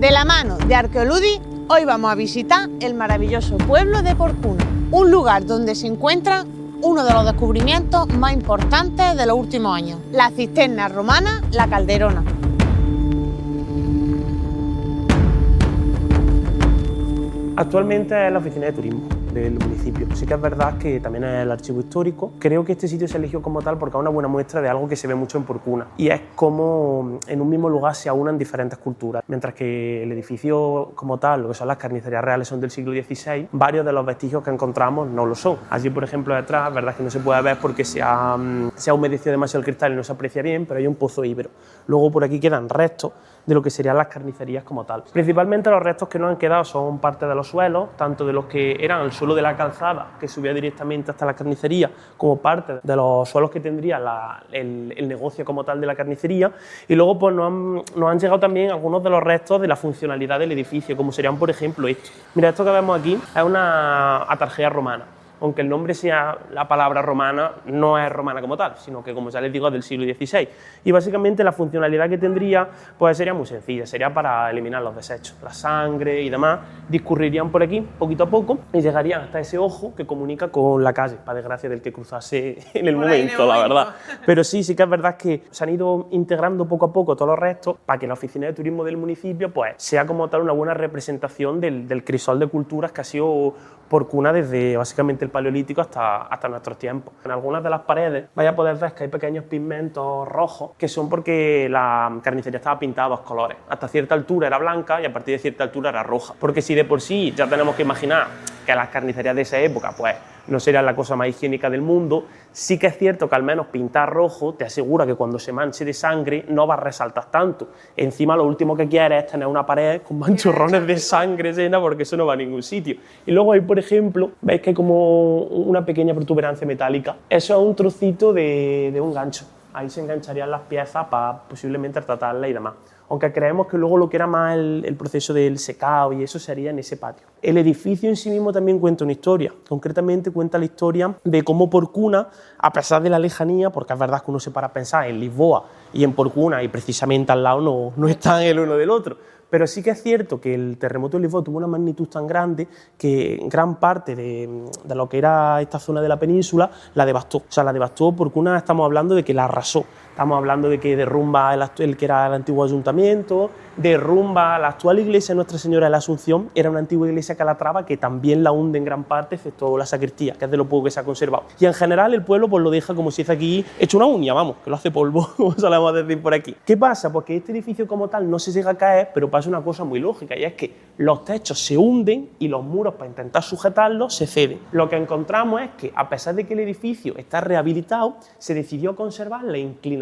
De la mano de Arqueoludi, hoy vamos a visitar el maravilloso pueblo de Porcuna, un lugar donde se encuentra uno de los descubrimientos más importantes de los últimos años, la cisterna romana La Calderona. Actualmente es la oficina de turismo del municipio. Sí que es verdad que también es el archivo histórico. Creo que este sitio se eligió como tal porque es una buena muestra de algo que se ve mucho en Porcuna, y es cómo en un mismo lugar se aunan diferentes culturas. Mientras que el edificio como tal, lo que son las carnicerías reales, son del siglo XVI, varios de los vestigios que encontramos no lo son. Allí, por ejemplo, detrás, es verdad que no se puede ver porque se ha humedecido demasiado el cristal y no se aprecia bien, pero hay un pozo íbero. Luego por aquí quedan restos de lo que serían las carnicerías como tal. Principalmente los restos que nos han quedado son parte de los suelos, tanto de los que eran el suelo de la calzada, que subía directamente hasta la carnicería, como parte de los suelos que tendría el negocio como tal de la carnicería. Y luego pues nos han llegado también algunos de los restos de la funcionalidad del edificio, como serían, por ejemplo, esto. Mira, esto que vemos aquí es una atarjea romana. Aunque el nombre sea la palabra romana, no es romana como tal, sino que, como ya les digo, es del siglo XVI. Y básicamente la funcionalidad que tendría pues sería muy sencilla, sería para eliminar los desechos, la sangre y demás, discurrirían por aquí poquito a poco y llegarían hasta ese ojo que comunica con la calle, para desgracia del que cruzase en el momento, la verdad. Pero sí que es verdad que se han ido integrando poco a poco todos los restos para que la oficina de turismo del municipio pues sea como tal una buena representación del crisol de culturas que ha sido Porcuna desde básicamente el Paleolítico hasta nuestros tiempos. En algunas de las paredes vais a poder ver que hay pequeños pigmentos rojos, que son porque la carnicería estaba pintada a dos colores. Hasta cierta altura era blanca y a partir de cierta altura era roja. Porque si de por sí ya tenemos que imaginar que las carnicerías de esa época pues no serían la cosa más higiénica del mundo, sí que es cierto que al menos pintar rojo te asegura que cuando se manche de sangre no va a resaltar tanto. Encima lo último que quieres es tener una pared con manchurrones de sangre llena, porque eso no va a ningún sitio. Y luego ahí, por ejemplo, veis que hay como una pequeña protuberancia metálica. Eso es un trocito de un gancho. Ahí se engancharían las piezas para posiblemente tratarlas y demás. Aunque creemos que luego lo que era más el proceso del secado y eso sería en ese patio. El edificio en sí mismo también cuenta una historia. Concretamente cuenta la historia de cómo Porcuna, a pesar de la lejanía, porque es verdad que uno se para a pensar en Lisboa y en Porcuna y precisamente al lado no están el uno del otro, pero sí que es cierto que el terremoto de Lisboa tuvo una magnitud tan grande que gran parte de lo que era esta zona de la península la devastó. O sea, la devastó porque estamos hablando de que la arrasó. Estamos hablando de que derrumba el que era el antiguo ayuntamiento, derrumba la actual iglesia Nuestra Señora de la Asunción, era una antigua iglesia calatrava que también la hunde en gran parte, excepto la sacristía, que es de lo poco que se ha conservado. Y en general el pueblo pues lo deja como si fuese aquí hecho una uña, vamos, que lo hace polvo, como solemos decir por aquí. ¿Qué pasa? Pues que este edificio como tal no se llega a caer, pero pasa una cosa muy lógica, y es que los techos se hunden y los muros, para intentar sujetarlos, se ceden. Lo que encontramos es que, a pesar de que el edificio está rehabilitado, se decidió conservar la inclinación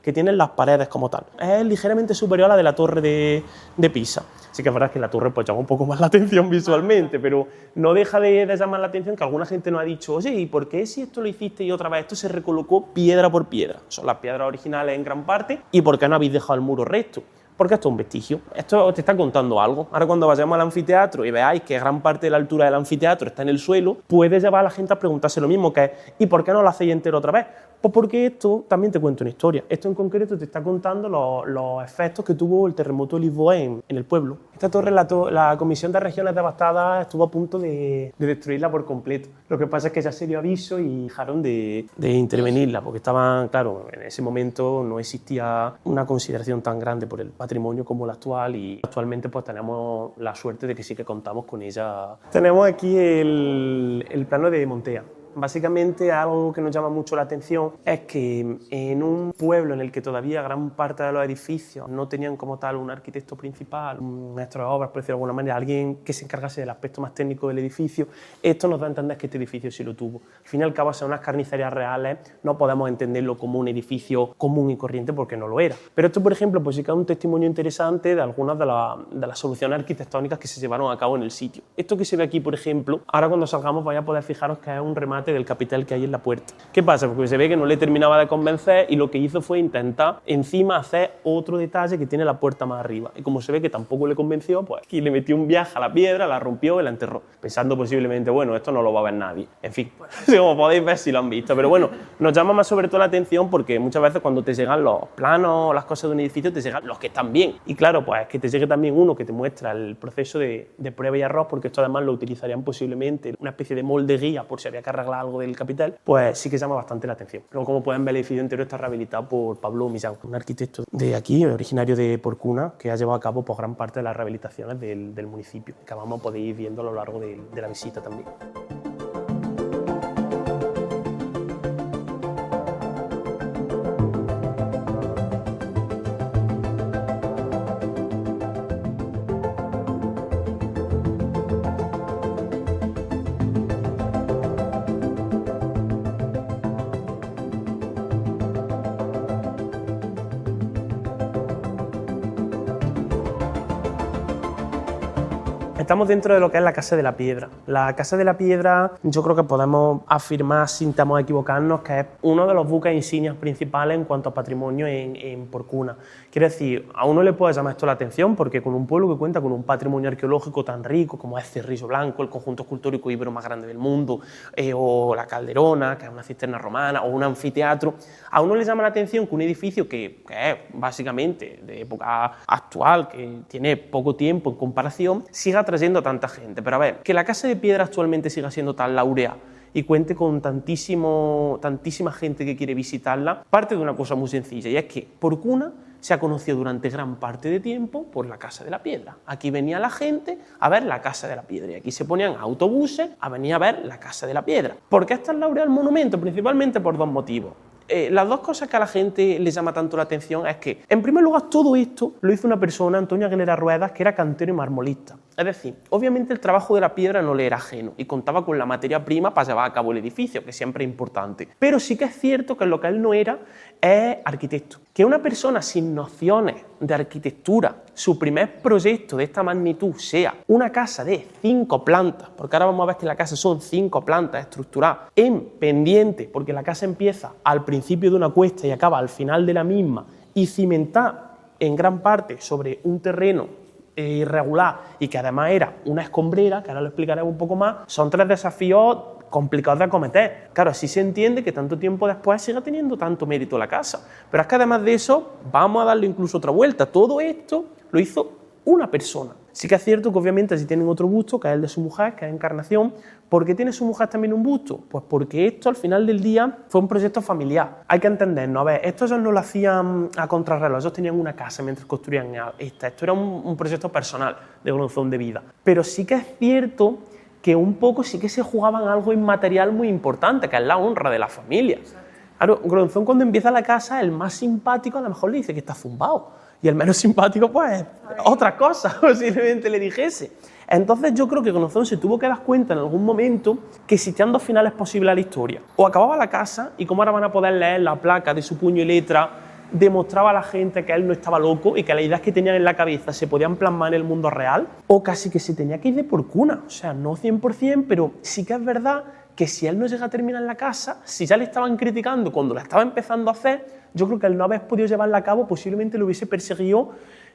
que tienen las paredes como tal. Es ligeramente superior a la de la torre de Pisa. Sí que es verdad que la torre pues llama un poco más la atención visualmente, pero no deja de llamar la atención que alguna gente nos ha dicho: oye, ¿y por qué si esto lo hiciste y otra vez esto se recolocó piedra por piedra? Son las piedras originales en gran parte, ¿y por qué no habéis dejado el muro recto? Porque esto es un vestigio, esto te está contando algo. Ahora cuando vayamos al anfiteatro y veáis que gran parte de la altura del anfiteatro está en el suelo, puede llevar a la gente a preguntarse lo mismo, que es: ¿y por qué no lo hacéis entero otra vez? Pues porque esto también te cuenta una historia. Esto en concreto te está contando los efectos que tuvo el terremoto de Lisboa en el pueblo. Esta torre, la Comisión de Regiones Devastadas estuvo a punto de destruirla por completo. Lo que pasa es que ya se dio aviso y dejaron de intervenirla, porque estaban, claro, en ese momento no existía una consideración tan grande por el patrimonio como la actual, y actualmente pues tenemos la suerte de que sí que contamos con ella. Tenemos aquí el plano de Montea. Básicamente, algo que nos llama mucho la atención es que en un pueblo en el que todavía gran parte de los edificios no tenían como tal un arquitecto principal, un maestro de obras, por decirlo de alguna manera, alguien que se encargase del aspecto más técnico del edificio, esto nos da a entender que este edificio sí lo tuvo. Al fin y al cabo, son unas carnicerías reales, no podemos entenderlo como un edificio común y corriente porque no lo era. Pero esto, por ejemplo, pues sí que es un testimonio interesante de algunas de las soluciones arquitectónicas que se llevaron a cabo en el sitio. Esto que se ve aquí, por ejemplo, ahora cuando salgamos vais a poder fijaros que es un remate remate del capitel que hay en la puerta. ¿Qué pasa? Porque se ve que no le terminaba de convencer y lo que hizo fue intentar encima hacer otro detalle que tiene la puerta más arriba. Y como se ve que tampoco le convenció, pues aquí le metió un viaje a la piedra, la rompió y la enterró, pensando posiblemente, bueno, esto no lo va a ver nadie. En fin, como podéis ver si lo han visto. Pero bueno, nos llama más sobre todo la atención porque muchas veces cuando te llegan los planos o las cosas de un edificio, te llegan los que están bien. Y claro, pues que te llegue también uno que te muestra el proceso de prueba y error, porque esto además lo utilizarían posiblemente una especie de molde guía por si había que arreglar algo del capitel, pues sí que llama bastante la atención. Luego, como pueden ver, el edificio entero está rehabilitado por Pablo Millán, un arquitecto de aquí, originario de Porcuna, que ha llevado a cabo pues, gran parte de las rehabilitaciones del municipio, que vamos a poder ir viendo a lo largo de la visita también. Estamos dentro de lo que es la Casa de la Piedra. La Casa de la Piedra, yo creo que podemos afirmar, sin temor a equivocarnos, que es uno de los buques insignias principales en cuanto a patrimonio en Porcuna. Quiero decir, a uno le puede llamar esto la atención porque con un pueblo que cuenta con un patrimonio arqueológico tan rico como es Cerrillo Blanco, el conjunto escultórico ibero más grande del mundo, o la Calderona, que es una cisterna romana, o un anfiteatro, a uno le llama la atención que un edificio que es básicamente de época actual, que tiene poco tiempo en comparación, siga trayendo a tanta gente. Pero a ver, que la Casa de Piedra actualmente siga siendo tan laureada y cuente con tantísima gente que quiere visitarla, parte de una cosa muy sencilla, y es que Porcuna se ha conocido durante gran parte de tiempo por la Casa de la Piedra. Aquí venía la gente a ver la Casa de la Piedra y aquí se ponían autobuses a venir a ver la Casa de la Piedra. ¿Por qué es tan laureado el monumento? Principalmente por dos motivos. Las dos cosas que a la gente le llama tanto la atención es que, en primer lugar, todo esto lo hizo una persona, Antonio Aguilera Ruedas, que era cantero y marmolista. Es decir, obviamente el trabajo de la piedra no le era ajeno y contaba con la materia prima para llevar a cabo el edificio, que siempre es importante. Pero sí que es cierto que lo que él no era es arquitecto. Que una persona sin nociones de arquitectura, su primer proyecto de esta magnitud sea una casa de 5 plantas, porque ahora vamos a ver que la casa son 5 plantas estructuradas en pendiente, porque la casa empieza al principio de una cuesta y acaba al final de la misma, y cimentada en gran parte sobre un terreno irregular y que además era una escombrera, que ahora lo explicaré un poco más, son 3 desafíos complicados de acometer. Claro, así se entiende que tanto tiempo después siga teniendo tanto mérito la casa. Pero es que además de eso, vamos a darle incluso otra vuelta. Todo esto lo hizo una persona. Sí que es cierto que obviamente si tienen otro busto, que es el de su mujer, que es Encarnación. ¿Por qué tiene su mujer también un busto? Pues porque esto al final del día fue un proyecto familiar. Hay que entendernos, a ver, esto ellos no lo hacían a contrarreloj, ellos tenían una casa mientras construían esta. Esto era un proyecto personal de Gronzón de vida. Pero sí que es cierto que un poco sí que se jugaban algo inmaterial muy importante, que es la honra de la familia. Claro, Gronzón cuando empieza la casa, el más simpático a lo mejor le dice que está zumbado, y el menos simpático pues otra cosa, posiblemente le dijese. Entonces yo creo que Gronzón se tuvo que dar cuenta en algún momento que existían 2 finales posibles a la historia. O acababa la casa y cómo ahora van a poder leer la placa de su puño y letra, demostraba a la gente que él no estaba loco y que las ideas que tenían en la cabeza se podían plasmar en el mundo real, o casi que se tenía que ir de Porcuna. O sea, no 100%, pero sí que es verdad que si él no llega a terminar la casa, si ya le estaban criticando cuando la estaba empezando a hacer, yo creo que el no haber podido llevarla a cabo posiblemente lo hubiese perseguido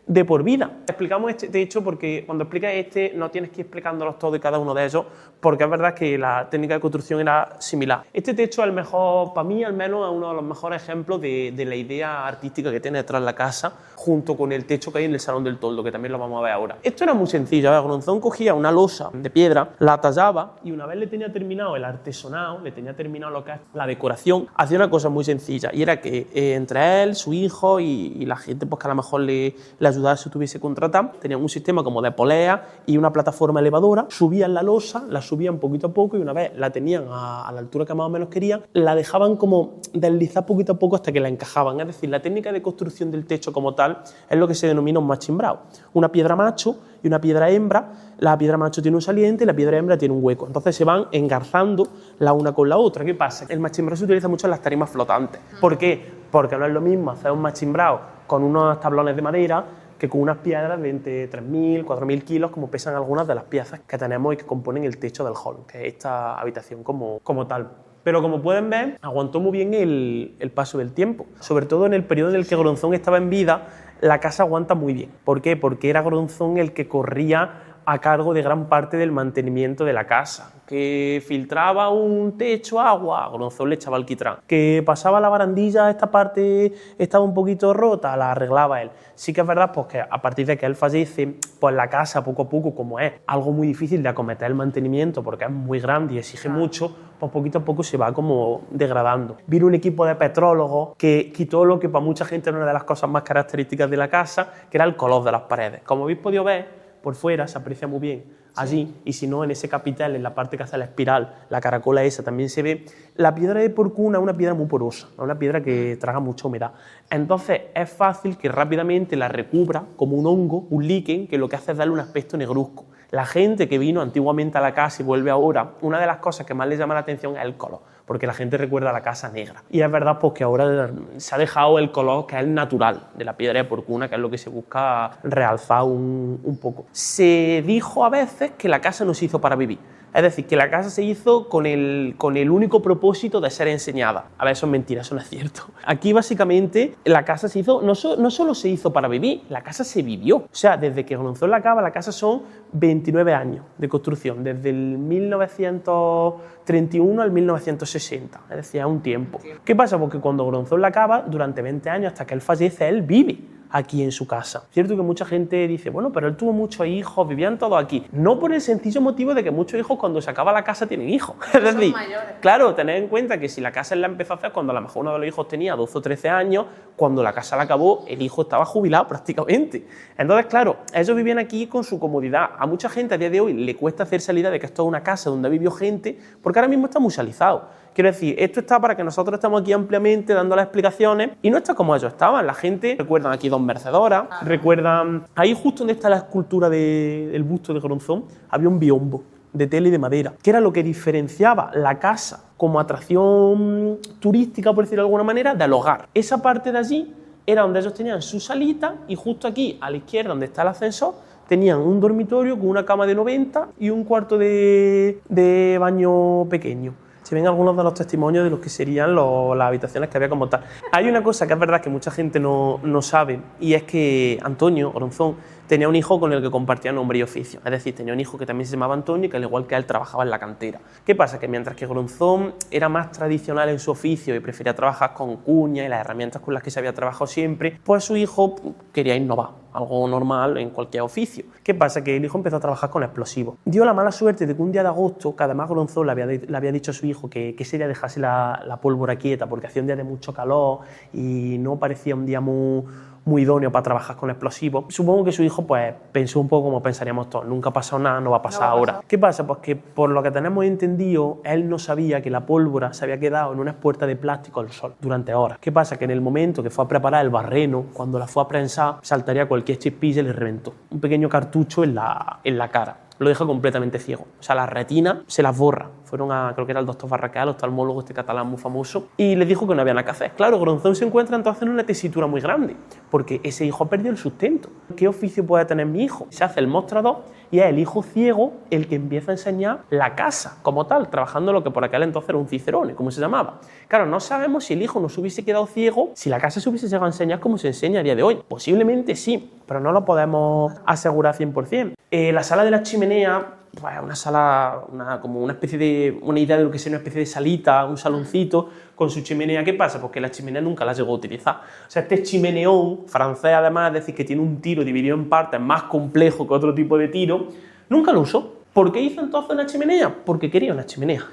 de por vida. Explicamos este hecho porque cuando explicas no tienes que ir explicándolos todos y cada uno de ellos, porque es verdad que la técnica de construcción era similar. Este techo es el mejor, para mí al menos, es uno de los mejores ejemplos de la idea artística que tiene detrás la casa, junto con el techo que hay en el Salón del Toldo, que también lo vamos a ver ahora. Esto era muy sencillo. Gronzón cogía una losa de piedra, la tallaba y una vez le tenía terminado el artesonado, le tenía terminado lo que es la decoración, hacía una cosa muy sencilla, y era que entre él, su hijo y la gente pues, que a lo mejor le ayudar si tuviese contratado, tenían un sistema como de polea y una plataforma elevadora, subían la losa, la subían poquito a poco y una vez la tenían a la altura que más o menos querían, la dejaban como deslizar poquito a poco hasta que la encajaban. Es decir, la técnica de construcción del techo como tal es lo que se denomina un machimbrado. Una piedra macho y una piedra hembra, la piedra macho tiene un saliente y la piedra hembra tiene un hueco. Entonces se van engarzando la una con la otra. ¿Qué pasa? El machimbrado se utiliza mucho en las tarimas flotantes. ¿Por qué? Porque no es lo mismo hacer un machimbrado con unos tablones de madera que con unas piedras de entre 3.000, 4.000 kilos, como pesan algunas de las piezas que tenemos y que componen el techo del hall, que es esta habitación como tal. Pero como pueden ver, aguantó muy bien el paso del tiempo. Sobre todo en el periodo en el que Goronzón estaba en vida, la casa aguanta muy bien. ¿Por qué? Porque era Goronzón el que corría a cargo de gran parte del mantenimiento de la casa. Que filtraba un techo agua, Goronzón le echaba alquitrán. Que pasaba la barandilla, esta parte estaba un poquito rota, la arreglaba él. Sí que es verdad pues, que a partir de que él fallece, pues la casa poco a poco, como es algo muy difícil de acometer el mantenimiento porque es muy grande y exige mucho, pues poquito a poco se va como degradando. Vino un equipo de petrólogos que quitó lo que para mucha gente era una de las cosas más características de la casa, que era el color de las paredes. Como habéis podido ver, por fuera se aprecia muy bien allí, y si no, en ese capitel, en la parte que hace la espiral, la caracola esa, también se ve. La piedra de porcuna es una piedra muy porosa, es una piedra que traga mucha humedad. Entonces es fácil que rápidamente la recubra como un hongo, un líquen, que lo que hace es darle un aspecto negruzco. La gente que vino antiguamente a la casa y vuelve ahora, una de las cosas que más les llama la atención es el color, porque la gente recuerda la casa negra. Y es verdad pues, que ahora se ha dejado el color que es el natural de la piedra de porcuna, que es lo que se busca realzar un poco. Se dijo a veces que la casa no se hizo para vivir. Es decir, que la casa se hizo con el único propósito de ser enseñada. A ver, eso es mentira, eso no es cierto. Aquí básicamente la casa se hizo, no solo se hizo para vivir, la casa se vivió. O sea, desde que Goronzón la cava, la casa son 29 años de construcción, desde el 1931 al 1960, es decir, es un tiempo. ¿Qué pasa? Porque cuando Goronzón la cava, durante 20 años, hasta que él fallece, él vive aquí en su casa. Cierto que mucha gente dice, bueno, pero él tuvo muchos hijos, vivían todos aquí. No por el sencillo motivo de que muchos hijos cuando se acaba la casa tienen hijos. Es decir, claro, tened en cuenta que si la casa él la empezó a hacer cuando a lo mejor uno de los hijos tenía 12 o 13 años, cuando la casa la acabó, el hijo estaba jubilado prácticamente. Entonces, claro, ellos vivían aquí con su comodidad. A mucha gente a día de hoy le cuesta hacerse la idea de que esto es una casa donde vivió gente, porque ahora mismo está musealizado. Quiero decir, esto está para que nosotros estemos aquí ampliamente dando las explicaciones y no está como ellos estaban. La gente, recuerdan aquí dos mercedoras, recuerdan, ahí justo donde está la escultura del busto de Goronzón, había un biombo de tela y de madera, que era lo que diferenciaba la casa como atracción turística, por decirlo de alguna manera, del hogar. Esa parte de allí era donde ellos tenían su salita y justo aquí, a la izquierda, donde está el ascensor, tenían un dormitorio con una cama de 90 y un cuarto de baño pequeño. Se ven algunos de los testimonios de lo que serían las habitaciones que había como tal. Hay una cosa que es verdad que mucha gente no sabe, y es que Antonio Goronzón tenía un hijo con el que compartía nombre y oficio. Es decir, tenía un hijo que también se llamaba Antonio y que al igual que él trabajaba en la cantera. ¿Qué pasa? Que mientras que Goronzón era más tradicional en su oficio y prefería trabajar con cuña y las herramientas con las que se había trabajado siempre, pues su hijo quería innovar, algo normal en cualquier oficio. ¿Qué pasa? Que el hijo empezó a trabajar con explosivos. Dio la mala suerte de que un día de agosto, que además Goronzón le había dicho a su hijo que ese día dejase la pólvora quieta porque hacía un día de mucho calor y no parecía un día muy idóneo para trabajar con explosivos. Supongo que su hijo pues pensó un poco como pensaríamos todos, nunca ha pasado nada, no va a pasar ahora. ¿Qué pasa? Pues que por lo que tenemos entendido, él no sabía que la pólvora se había quedado en una espuerta de plástico al sol durante horas. ¿Qué pasa? Que en el momento que fue a preparar el barreno, cuando la fue a prensar, saltaría cualquier chispilla y le reventó un pequeño cartucho en la cara. Lo deja completamente ciego. O sea, la retina se las borra. Fueron creo que era el doctor Barraquer, el oftalmólogo este catalán muy famoso, y les dijo que no había nada que hacer. Claro, Goronzón se encuentra entonces en una tesitura muy grande, porque ese hijo ha perdido el sustento. ¿Qué oficio puede tener mi hijo? Se hace el mostrador y es el hijo ciego el que empieza a enseñar la casa como tal, trabajando lo que por aquel entonces era un cicerone, como se llamaba. Claro, no sabemos si el hijo no se hubiese quedado ciego, si la casa se hubiese llegado a enseñar como se enseña a día de hoy. Posiblemente sí, pero no lo podemos asegurar 100%. La sala de la chimenea, pues una sala, como una especie de, una idea de lo que sería una especie de salita, un saloncito con su chimenea. ¿Qué pasa? Pues que la chimenea nunca la llegó a utilizar. O sea, este chimeneón francés, además, es decir, que tiene un tiro dividido en partes más complejo que otro tipo de tiro, nunca lo usó. ¿Por qué hizo entonces una chimenea? Porque quería una chimenea.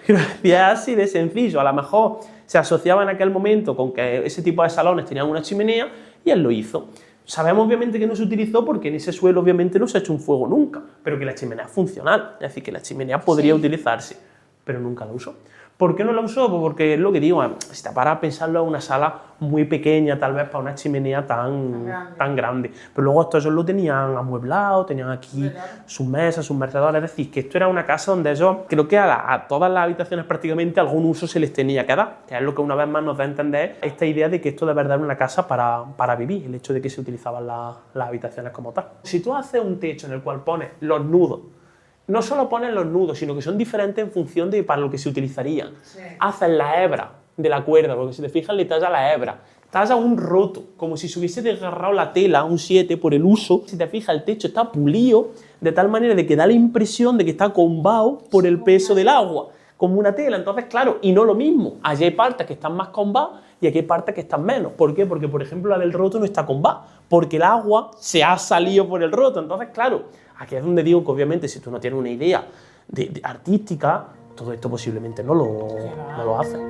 Es así de sencillo. A lo mejor se asociaba en aquel momento con que ese tipo de salones tenían una chimenea y él lo hizo. Sabemos obviamente que no se utilizó porque en ese suelo obviamente no se ha hecho un fuego nunca, pero que la chimenea es funcional, es decir, que la chimenea podría utilizarse, pero nunca la usó. ¿Por qué no la usó? Pues porque es lo que digo, si te paras a pensarlo, es una sala muy pequeña, tal vez para una chimenea tan grande. Pero luego ellos lo tenían amueblado, tenían aquí sus mesas, sus mecedores, es decir, que esto era una casa donde ellos, creo que a todas las habitaciones prácticamente algún uso se les tenía que dar, que es lo que una vez más nos da a entender esta idea de que esto de verdad era una casa para vivir, el hecho de que se utilizaban las habitaciones como tal. Si tú haces un techo en el cual pones los nudos, no solo ponen los nudos, sino que son diferentes en función de para lo que se utilizarían. Sí. Hacen la hebra de la cuerda, porque si te fijas le talla la hebra. Talla un roto, como si se hubiese desgarrado la tela, un 7 por el uso. Si te fijas, el techo está pulido de tal manera de que da la impresión de que está combado por el peso del agua, como una tela. Entonces, claro, y no lo mismo. Allí hay partes que están más combadas y aquí hay partes que están menos. ¿Por qué? Porque, por ejemplo, la del roto no está combada, porque el agua se ha salido por el roto. Entonces, claro, aquí es donde digo que obviamente si tú no tienes una idea de artística, todo esto posiblemente no lo haces.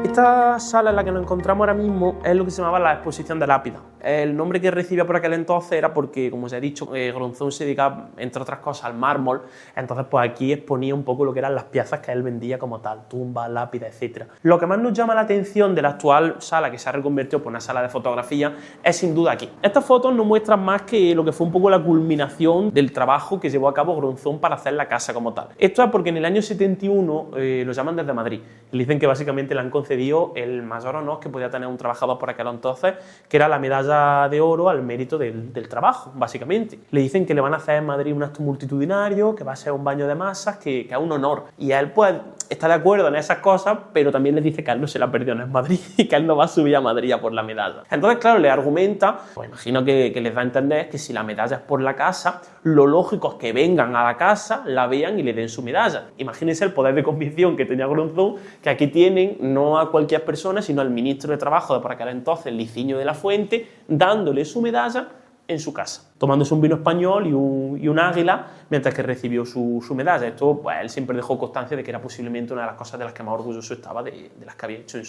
Esta sala en la que nos encontramos ahora mismo es lo que se llamaba la exposición de lápidas. El nombre que recibía por aquel entonces era porque, como os he dicho, Gronzón se dedicaba, entre otras cosas, al mármol. Entonces, pues aquí exponía un poco lo que eran las piezas que él vendía como tal, tumbas, lápidas, etc. Lo que más nos llama la atención de la actual sala, que se ha reconvertido por una sala de fotografía, es sin duda aquí. Estas fotos no muestran más que lo que fue un poco la culminación del trabajo que llevó a cabo Gronzón para hacer la casa como tal. Esto es porque en el año 71 lo llaman desde Madrid. Le dicen que básicamente le han concedido el mayor honor que podía tener un trabajador por aquel entonces, que era la medalla de oro al mérito del trabajo, básicamente. Le dicen que le van a hacer en Madrid un acto multitudinario, que va a ser un baño de masas, que es un honor. Y a él, pues, está de acuerdo en esas cosas, pero también les dice que a él no se la perdió en Madrid y que él no va a subir a Madrid a por la medalla. Entonces, claro, le argumenta, pues imagino que les da a entender que si la medalla es por la casa, lo lógico es que vengan a la casa, la vean y le den su medalla. Imagínense el poder de convicción que tenía Gronzón, que aquí tienen no a cualquier persona, sino al ministro de Trabajo de por aquel entonces, Liciño de la Fuente, dándole su medalla en su casa, tomándose un vino español y un águila mientras que recibió su medalla. Esto, pues, él siempre dejó constancia de que era posiblemente una de las cosas de las que más orgulloso estaba de las que había hecho en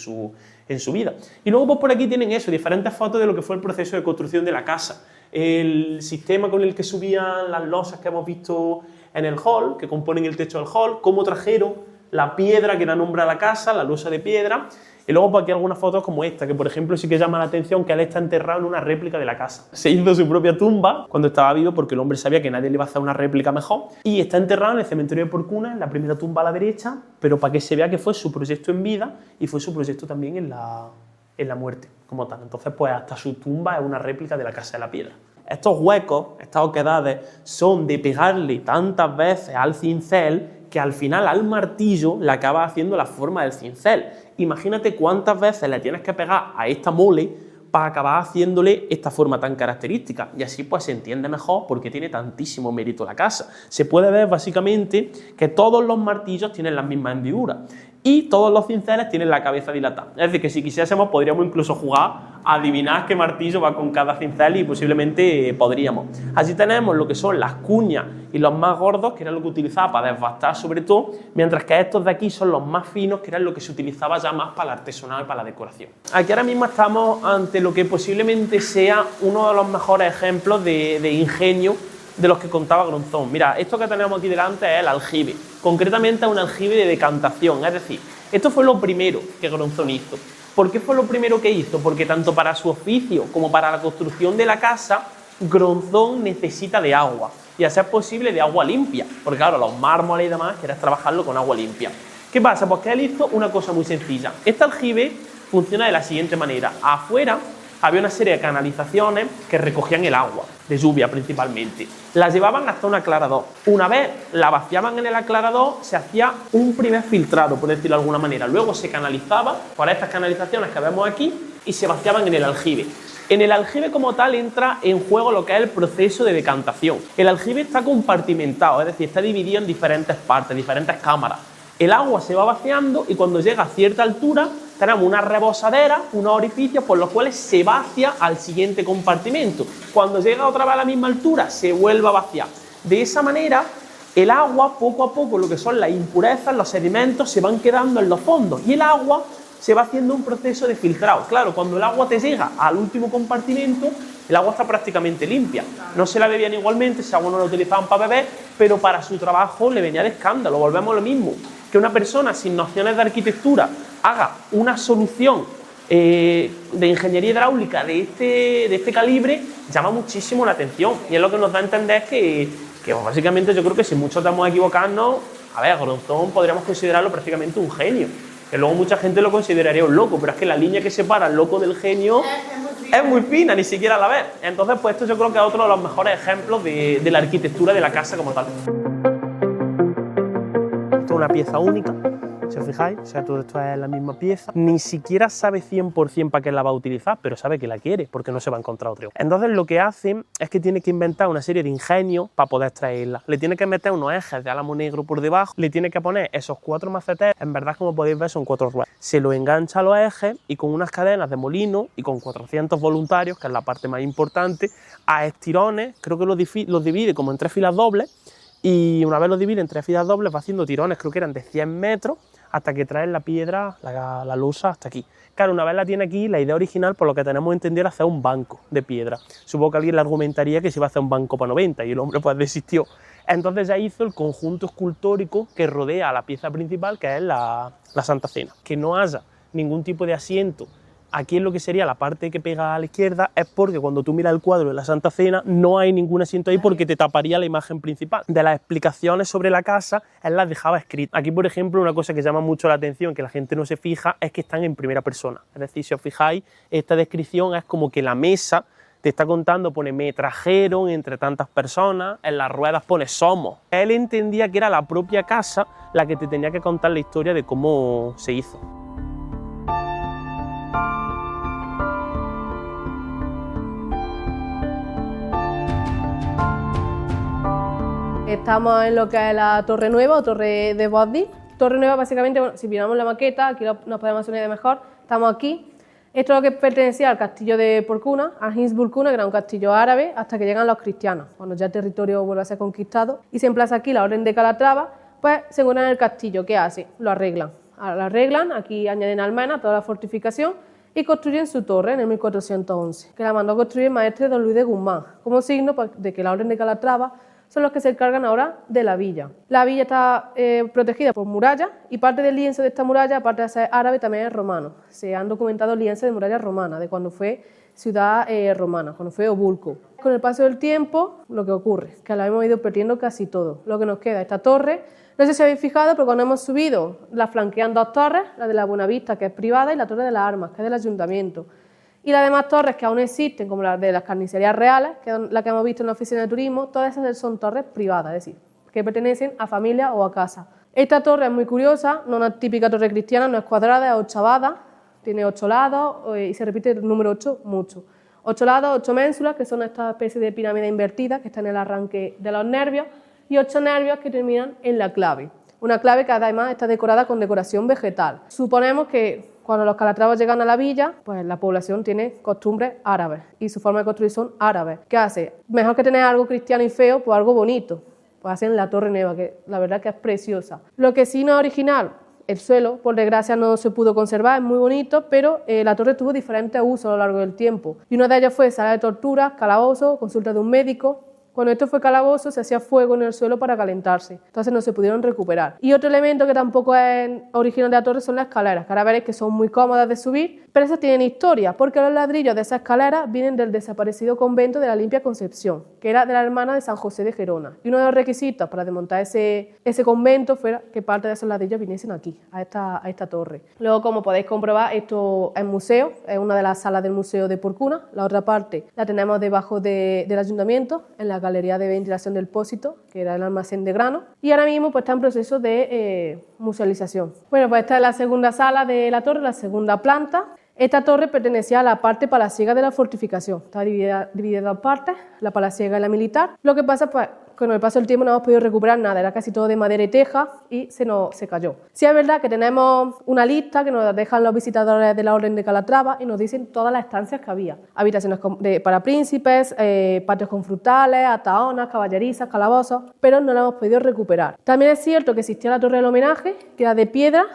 su vida. Y luego, pues, por aquí tienen eso, diferentes fotos de lo que fue el proceso de construcción de la casa, el sistema con el que subían las losas que hemos visto en el hall, que componen el techo del hall, cómo trajeron la piedra que da nombre a la casa, la losa de piedra. Y luego, pues, aquí algunas fotos como esta, que por ejemplo sí que llama la atención que él está enterrado en una réplica de la casa. Se hizo su propia tumba cuando estaba vivo porque el hombre sabía que nadie le iba a hacer una réplica mejor, y está enterrado en el cementerio de Porcuna, en la primera tumba a la derecha, pero para que se vea que fue su proyecto en vida y fue su proyecto también en la muerte como tal. Entonces, pues, hasta su tumba es una réplica de la Casa de la Piedra. Estos huecos, estas oquedades, son de pegarle tantas veces al cincel que al final al martillo le acaba haciendo la forma del cincel. Imagínate cuántas veces le tienes que pegar a esta mole para acabar haciéndole esta forma tan característica, y así pues se entiende mejor por qué tiene tantísimo mérito la casa. Se puede ver básicamente que todos los martillos tienen las mismas hendiduras y todos los cinceles tienen la cabeza dilatada. Es decir, que si quisiésemos podríamos incluso jugar a adivinar qué martillo va con cada cincel y posiblemente podríamos. Así tenemos lo que son las cuñas y los más gordos, que eran lo que utilizaba para desbastar sobre todo, mientras que estos de aquí son los más finos, que eran lo que se utilizaba ya más para el artesanal y para la decoración. Aquí ahora mismo estamos ante lo que posiblemente sea uno de los mejores ejemplos de ingenio de los que contaba Gronzón. Mira, esto que tenemos aquí delante es el aljibe, concretamente un aljibe de decantación, es decir, esto fue lo primero que Gronzón hizo. ¿Por qué fue lo primero que hizo? Porque tanto para su oficio como para la construcción de la casa, Gronzón necesita de agua, y a ser posible de agua limpia, porque claro, los mármoles y demás quieres trabajarlo con agua limpia. ¿Qué pasa? Pues que él hizo una cosa muy sencilla. Este aljibe funciona de la siguiente manera. Afuera había una serie de canalizaciones que recogían el agua, de lluvia principalmente. La llevaban hasta un aclarador. Una vez la vaciaban en el aclarador, se hacía un primer filtrado, por decirlo de alguna manera. Luego se canalizaba por estas canalizaciones que vemos aquí y se vaciaban en el aljibe. En el aljibe como tal entra en juego lo que es el proceso de decantación. El aljibe está compartimentado, es decir, está dividido en diferentes partes, diferentes cámaras. El agua se va vaciando y cuando llega a cierta altura tenemos una rebosadera, unos orificios por los cuales se vacia al siguiente compartimento. Cuando llega otra vez a la misma altura, se vuelve a vaciar. De esa manera, el agua, poco a poco, lo que son las impurezas, los sedimentos, se van quedando en los fondos y el agua se va haciendo un proceso de filtrado. Claro, cuando el agua te llega al último compartimento, el agua está prácticamente limpia. No se la bebían igualmente, esa agua no la utilizaban para beber, pero para su trabajo le venía de escándalo. Volvemos a lo mismo, que una persona sin nociones de arquitectura haga una solución de ingeniería hidráulica de este calibre, llama muchísimo la atención, y es lo que nos da a entender que básicamente yo creo que si muchos estamos a equivocarnos, a ver, Gronzón podríamos considerarlo prácticamente un genio, que luego mucha gente lo consideraría un loco, pero es que la línea que separa al loco del genio es muy fina, ni siquiera la ves. Entonces, pues esto yo creo que es otro de los mejores ejemplos de la arquitectura de la casa como tal. Esto es una pieza única, si os fijáis, o sea, todo esto es la misma pieza. Ni siquiera sabe 100% para qué la va a utilizar, pero sabe que la quiere, porque no se va a encontrar otro. Entonces lo que hace es que tiene que inventar una serie de ingenios para poder extraerla. Le tiene que meter unos ejes de álamo negro por debajo, le tiene que poner esos 4 maceteros, en verdad como podéis ver son 4 ruedas. Se lo engancha a los ejes y con unas cadenas de molino y con 400 voluntarios, que es la parte más importante, a estirones, creo que los divide como en 3 filas dobles, y una vez los divide en 3 filas dobles va haciendo tirones, creo que eran de 100 metros, hasta que traen la piedra, la losa hasta aquí. Claro, una vez la tiene aquí, la idea original, por lo que tenemos entendido, era hacer un banco de piedra. Supongo que alguien le argumentaría que se iba a hacer un banco para 90 y el hombre pues desistió. Entonces ya hizo el conjunto escultórico que rodea a la pieza principal, que es la Santa Cena. Que no haya ningún tipo de asiento aquí en lo que sería la parte que pega a la izquierda es porque cuando tú miras el cuadro de la Santa Cena no hay ningún asiento ahí porque te taparía la imagen principal. De las explicaciones sobre la casa, él las dejaba escritas. Aquí, por ejemplo, una cosa que llama mucho la atención, que la gente no se fija, es que están en primera persona. Es decir, si os fijáis, esta descripción es como que la mesa te está contando, pone me trajeron entre tantas personas, en las ruedas pone somos. Él entendía que era la propia casa la que te tenía que contar la historia de cómo se hizo. Estamos en lo que es la Torre Nueva o Torre de Bosdi. Torre Nueva, básicamente, bueno, si miramos la maqueta, aquí nos podemos hacer una idea mejor, estamos aquí. Esto es lo que pertenecía al castillo de Porcuna, a Hinsburguna, que era un castillo árabe, hasta que llegan los cristianos, cuando ya el territorio vuelve a ser conquistado, y se emplaza aquí la Orden de Calatrava, pues se encuentran en el castillo. ¿Qué hace? Lo arreglan. Lo arreglan, aquí añaden almenas, toda la fortificación, y construyen su torre en el 1411, que la mandó a construir el maestre don Luis de Guzmán, como signo de que la Orden de Calatrava son los que se encargan ahora de la villa. La villa está protegida por murallas y parte del lienzo de esta muralla, aparte de ser árabe, también es romano. Se han documentado lienzos de muralla romana, de cuando fue ciudad romana, cuando fue Obulco. Con el paso del tiempo, lo que ocurre es que la hemos ido perdiendo casi todo. Lo que nos queda, esta torre, no sé si habéis fijado, pero cuando hemos subido, la flanquean 2 torres, la de la Buenavista, que es privada, y la Torre de las Armas, que es del ayuntamiento. Y las demás torres que aún existen, como las de las carnicerías reales, que es la que hemos visto en la oficina de turismo, todas esas son torres privadas, es decir, que pertenecen a familias o a casas. Esta torre es muy curiosa, no una típica torre cristiana, no es cuadrada, es ochavada, tiene 8 lados y se repite el número 8 mucho. 8 lados, 8 ménsulas, que son esta especie de pirámide invertida que está en el arranque de los nervios, y 8 nervios que terminan en la clave. Una clave que además está decorada con decoración vegetal. Suponemos que cuando los calatravos llegan a la villa, pues la población tiene costumbres árabes y su forma de construir son árabes. ¿Qué hace? Mejor que tener algo cristiano y feo, pues algo bonito. Pues hacen la Torre Nueva, que la verdad que es preciosa. Lo que sí no es original, el suelo, por desgracia no se pudo conservar, es muy bonito, pero la torre tuvo diferentes usos a lo largo del tiempo. Y uno de ellos fue sala de torturas, calabozo, consulta de un médico. Cuando esto fue calabozo, se hacía fuego en el suelo para calentarse, entonces no se pudieron recuperar. Y otro elemento que tampoco es original de la torre son las escaleras, que ahora veréis que son muy cómodas de subir, pero esas tienen historia, porque los ladrillos de esas escaleras vienen del desaparecido convento de la Limpia Concepción, que era de la hermana de San José de Gerona. Y uno de los requisitos para desmontar ese convento fuera que parte de esos ladrillos viniesen aquí, a esta torre. Luego, como podéis comprobar, esto es museo, es una de las salas del Museo de Porcuna, la otra parte la tenemos debajo del ayuntamiento, en la galería de ventilación del Pósito, que era el almacén de grano, y ahora mismo pues está en proceso de musealización. Bueno, pues esta es la segunda sala de la torre, la segunda planta. Esta torre pertenecía a la parte palaciega de la fortificación, estaba dividida en 2 partes, la palaciega y la militar. Lo que pasa pues con el paso del tiempo no hemos podido recuperar nada, era casi todo de madera y teja y se cayó. Sí es verdad que tenemos una lista que nos dejan los visitadores de la Orden de Calatrava y nos dicen todas las estancias que había. Habitaciones para príncipes, patios con frutales, ataonas, caballerizas, calabozos, pero no la hemos podido recuperar. También es cierto que existía la torre del homenaje, que era de piedra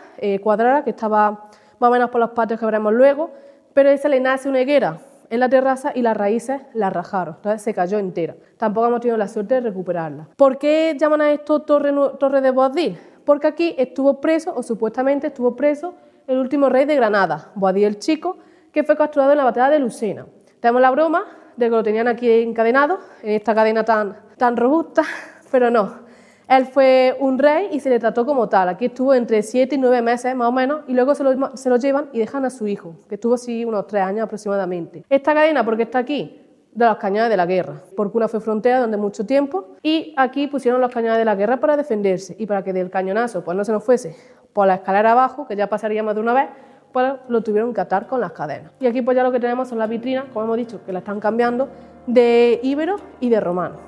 cuadrada, que estaba más o menos por los patios que veremos luego, pero esa le nace una higuera en la terraza y las raíces la rajaron, entonces se cayó entera. Tampoco hemos tenido la suerte de recuperarla. ¿Por qué llaman a esto Torre de Boabdil? Porque aquí estuvo preso, o supuestamente estuvo preso, el último rey de Granada, Boabdil el Chico, que fue capturado en la batalla de Lucena. Tenemos la broma de que lo tenían aquí encadenado, en esta cadena tan robusta, pero no. Él fue un rey y se le trató como tal. Aquí estuvo entre 7 y 9 meses más o menos y luego se lo llevan y dejan a su hijo, que estuvo así unos 3 años aproximadamente. Esta cadena, ¿por qué está aquí? De los cañones de la guerra. Porcuna fue frontera durante mucho tiempo y aquí pusieron los cañones de la guerra para defenderse y para que del cañonazo pues no se nos fuese por la escalera abajo, que ya pasaría más de una vez, pues lo tuvieron que atar con las cadenas. Y aquí pues ya lo que tenemos son las vitrinas, como hemos dicho, que la están cambiando, de íberos y de romanos.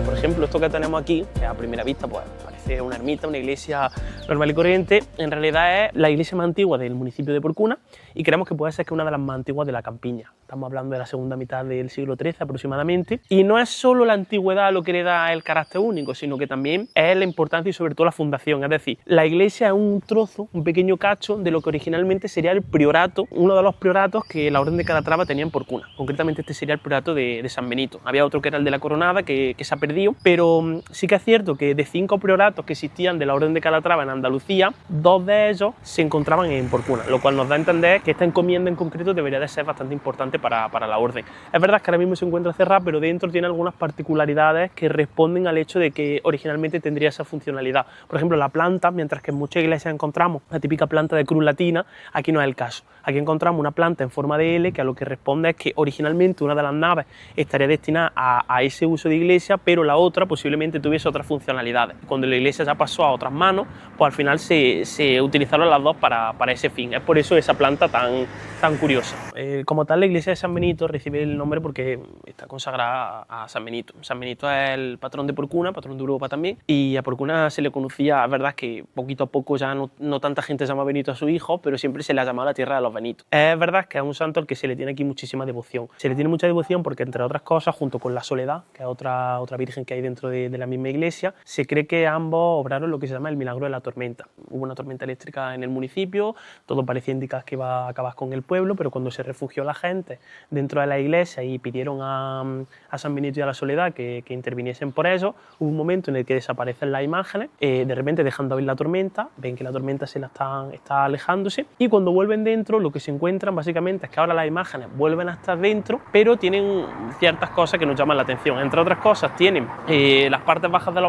Por ejemplo, esto que tenemos aquí, que a primera vista pues, parece una ermita, una iglesia normal y corriente, en realidad es la iglesia más antigua del municipio de Porcuna y creemos que puede ser que una de las más antiguas de la campiña. Estamos hablando de la segunda mitad del siglo XIII aproximadamente. Y no es solo la antigüedad lo que le da el carácter único, sino que también es la importancia y sobre todo la fundación. Es decir, la iglesia es un trozo, un pequeño cacho de lo que originalmente sería el priorato, uno de los prioratos que la Orden de Calatrava tenía en Porcuna. Concretamente este sería el priorato de San Benito. Había otro que era el de la Coronada, que se ha perdido, pero sí que es cierto que de 5 prioratos que existían de la Orden de Calatrava en Andalucía, 2 de ellos se encontraban en Porcuna, lo cual nos da a entender que esta encomienda en concreto debería de ser bastante importante para la Orden. Es verdad que ahora mismo se encuentra cerrada, pero dentro tiene algunas particularidades que responden al hecho de que originalmente tendría esa funcionalidad. Por ejemplo, la planta, mientras que en muchas iglesias encontramos la típica planta de cruz latina, aquí no es el caso. Aquí encontramos una planta en forma de L que a lo que responde es que originalmente una de las naves estaría destinada a ese uso de iglesia, pero la otra posiblemente tuviese otras funcionalidades. Cuando la iglesia ya pasó a otras manos, pues al final se utilizaron las dos para ese fin. Es por eso esa planta tan curiosa. Como tal, la iglesia de San Benito recibe el nombre porque está consagrada a San Benito. San Benito es el patrón de Porcuna, patrón de Europa también, y a Porcuna se le conocía, es verdad que poquito a poco ya no tanta gente llama Benito a su hijo, pero siempre se le ha llamado la tierra de los Benitos. Es verdad que es un santo al que se le tiene aquí muchísima devoción. Se le tiene mucha devoción porque, entre otras cosas, junto con la Soledad, que es otra virgen que hay dentro de la misma iglesia, se cree que ambos obraron lo que se llama el milagro de la tormenta. Hubo una tormenta eléctrica en el municipio, todo parecía indicar que iba a acabar con el pueblo, pero cuando se refugió la gente dentro de la iglesia y pidieron a San Benito y a la Soledad que interviniesen por eso, hubo un momento en el que desaparecen las imágenes, de repente dejan de oír la tormenta, ven que la tormenta está alejándose, y cuando vuelven dentro lo que se encuentran básicamente es que ahora las imágenes vuelven a estar dentro, pero tienen ciertas cosas que nos llaman la atención. Entre otras cosas tienen las partes bajas de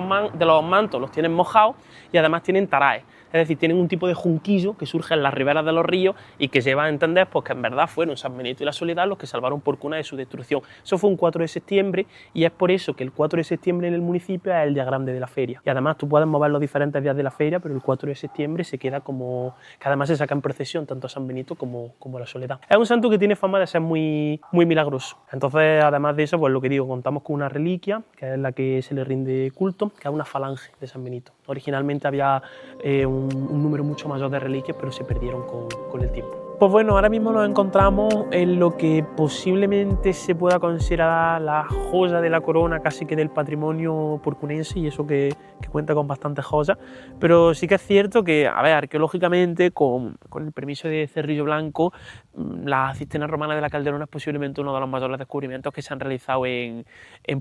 los mantos, los tienen mojados, y además tienen taraes. Es decir, tienen un tipo de junquillo que surge en las riberas de los ríos y que lleva a entender pues, que en verdad fueron San Benito y la Soledad los que salvaron Porcuna de su destrucción. Eso fue un 4 de septiembre y es por eso que el 4 de septiembre en el municipio es el día grande de la feria. Y además tú puedes mover los diferentes días de la feria, pero el 4 de septiembre se queda como... que además se saca en procesión tanto a San Benito como la Soledad. Es un santo que tiene fama de ser muy milagroso. Entonces, además de eso, pues lo que digo, contamos con una reliquia, que es la que se le rinde culto, que es una falange de San Benito. Originalmente había un número mucho mayor de reliquias, pero se perdieron con el tiempo. Pues bueno, ahora mismo nos encontramos en lo que posiblemente se pueda considerar la joya de la corona, casi que del patrimonio porcunense, y eso que cuenta con bastantes joyas, pero sí que es cierto que, a ver, arqueológicamente, con el permiso de Cerrillo Blanco, la cisterna romana de la Calderona es posiblemente uno de los mayores descubrimientos que se han realizado en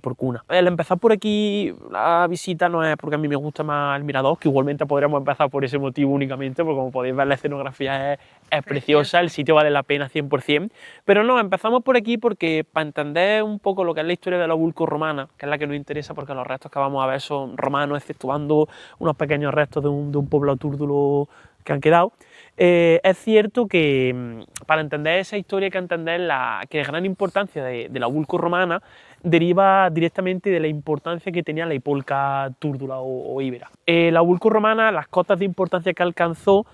Porcuna. El empezar por aquí la visita no es porque a mí me gusta más el mirador, que igualmente podríamos empezar por ese motivo únicamente, porque como podéis ver la escenografía es preciosa, el sitio vale la pena 100%, pero no, empezamos por aquí porque para entender un poco lo que es la historia de la Vulco romana, que es la que nos interesa porque los restos que vamos a ver son romanos, exceptuando unos pequeños restos de un pueblo túrdulo que han quedado. Es cierto que para entender esa historia hay que entender que la gran importancia de la Vulco romana deriva directamente de la importancia que tenía la Hipolca túrdula o íbera. La Vulco romana, las cotas de importancia que alcanzó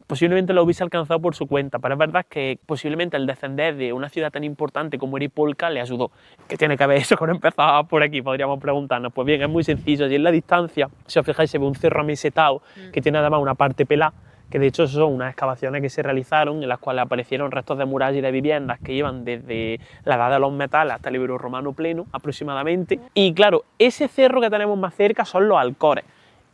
posiblemente lo hubiese alcanzado por su cuenta, pero es verdad que posiblemente el descender de una ciudad tan importante como era Ipolca le ayudó. ¿Qué tiene que ver eso con empezar por aquí? Podríamos preguntarnos. Pues bien, es muy sencillo. Y en la distancia, si os fijáis, se ve un cerro amesetado que tiene además una parte pelada, que de hecho son unas excavaciones que se realizaron en las cuales aparecieron restos de murallas y de viviendas que iban desde la edad de los metales hasta el Ibero Romano pleno aproximadamente. Y claro, ese cerro que tenemos más cerca son los Alcores.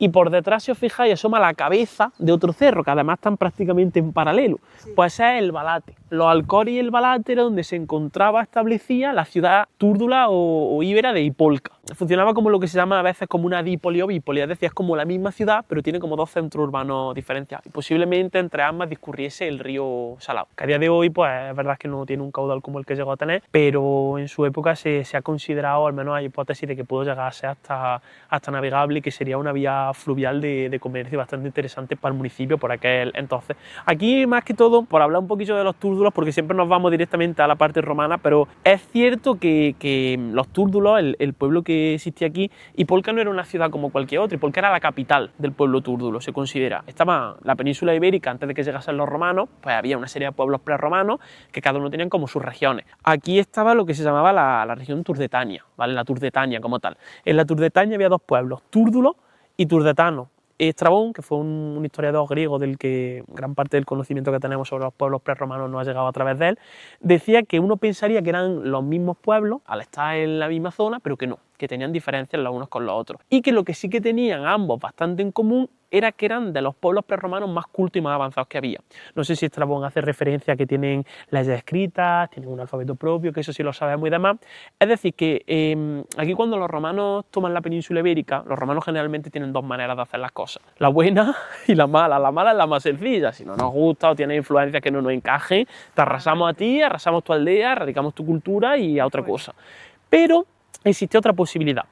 Y por detrás, si os fijáis, asoma la cabeza de otro cerro, que además están prácticamente en paralelo. Sí. Pues ese es el Balate. Los Alcores y el Balate era donde se encontraba establecida la ciudad túrdula o íbera de Ipolca. Funcionaba como lo que se llama a veces como una dípoli o bípoli, es decir, es como la misma ciudad, pero tiene como dos centros urbanos diferenciados. Y posiblemente entre ambas discurriese el río Salao, que a día de hoy pues es verdad que no tiene un caudal como el que llegó a tener, pero en su época se ha considerado, al menos hay hipótesis de que pudo llegar a ser hasta navegable y que sería una vía fluvial de comercio bastante interesante para el municipio por aquel entonces. Aquí más que todo, por hablar un poquito de los túrdulos, porque siempre nos vamos directamente a la parte romana, pero es cierto que los túrdulos, el pueblo que existía aquí, Ipolca no era una ciudad como cualquier otra, Ipolca era la capital del pueblo túrdulo, se considera. Estaba la península ibérica antes de que llegasen los romanos, pues había una serie de pueblos prerromanos que cada uno tenían como sus regiones. Aquí estaba lo que se llamaba la región Turdetania, ¿vale? La Turdetania como tal. En la Turdetania había dos pueblos, túrdulo y turdetano. Estrabón, que fue un historiador griego del que gran parte del conocimiento que tenemos sobre los pueblos prerromanos no ha llegado a través de él, decía que uno pensaría que eran los mismos pueblos al estar en la misma zona, pero que no, que tenían diferencias los unos con los otros. Y que lo que sí que tenían ambos bastante en común era que eran de los pueblos prerromanos más cultos y más avanzados que había. No sé si Estrabón hace referencia a que tienen leyes escritas, tienen un alfabeto propio, que eso sí lo sabemos y demás. Es decir, que aquí cuando los romanos toman la península ibérica, los romanos generalmente tienen dos maneras de hacer las cosas, la buena y la mala. La mala es la más sencilla, si no nos gusta o tiene influencias que no nos encajen, te arrasamos a ti, arrasamos tu aldea, erradicamos tu cultura y a otra cosa. Pero existe otra posibilidad.